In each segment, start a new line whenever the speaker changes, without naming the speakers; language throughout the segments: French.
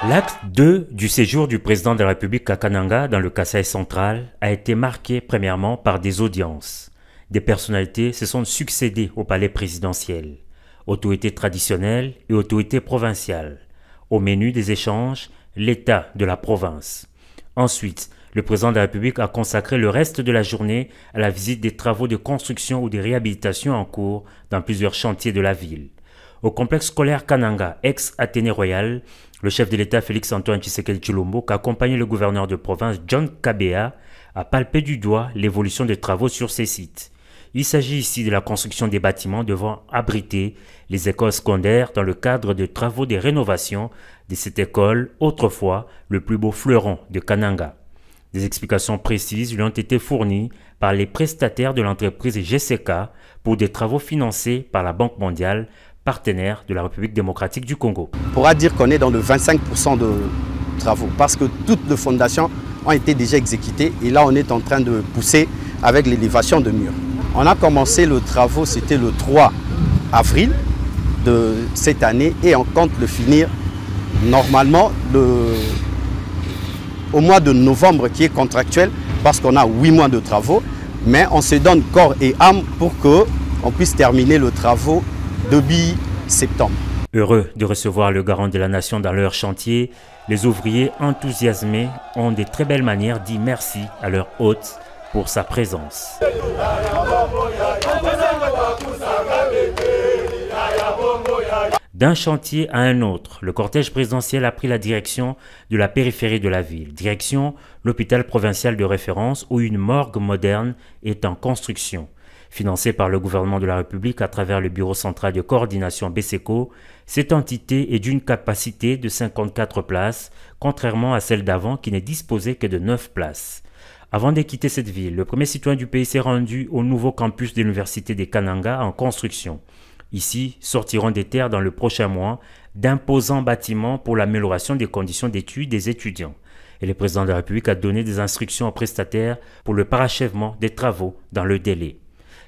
L'acte 2 du séjour du président de la République à Kananga dans le Kasaï central a été marqué premièrement par des audiences. Des personnalités se sont succédées au palais présidentiel, autorités traditionnelles et autorités provinciales. Au menu des échanges, l'État de la province. Ensuite, le président de la République a consacré le reste de la journée à la visite des travaux de construction ou de réhabilitation en cours dans plusieurs chantiers de la ville. Au complexe scolaire Kananga, ex-Athénée Royal, le chef de l'État Félix-Antoine Tshisekedi Tshilombo, qui accompagnait le gouverneur de province John Kabea, a palpé du doigt l'évolution des travaux sur ces sites. Il s'agit ici de la construction des bâtiments devant abriter les écoles secondaires dans le cadre de travaux de rénovation de cette école, autrefois le plus beau fleuron de Kananga. Des explications précises lui ont été fournies par les prestataires de l'entreprise GCK pour des travaux financés par la Banque mondiale, partenaire de la République démocratique du Congo.
On pourra dire qu'on est dans le 25% de travaux parce que toutes les fondations ont été déjà exécutées et là on est en train de pousser avec l'élévation de murs. On a commencé le travaux, c'était le 3 avril de cette année et on compte le finir normalement au mois de novembre qui est contractuel parce qu'on a 8 mois de travaux, mais on se donne corps et âme pour qu'on puisse terminer le travaux début septembre.
Heureux de recevoir le garant de la nation dans leur chantier, les ouvriers enthousiasmés ont de très belles manières dit merci à leur hôte pour sa présence. D'un chantier à un autre, le cortège présidentiel a pris la direction de la périphérie de la ville, direction l'hôpital provincial de référence où une morgue moderne est en construction. Financée par le gouvernement de la République à travers le Bureau central de coordination BESECO, cette entité est d'une capacité de 54 places, contrairement à celle d'avant qui n'est disposée que de 9 places. Avant de quitter cette ville, le premier citoyen du pays s'est rendu au nouveau campus de l'université de Kananga en construction. Ici sortiront des terres dans le prochain mois d'imposants bâtiments pour l'amélioration des conditions d'études des étudiants. Et le président de la République a donné des instructions aux prestataires pour le parachèvement des travaux dans le délai.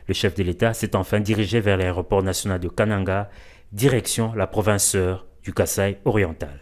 Le chef de l'État s'est enfin dirigé vers l'aéroport national de Kananga, direction la province sœur du Kasaï oriental.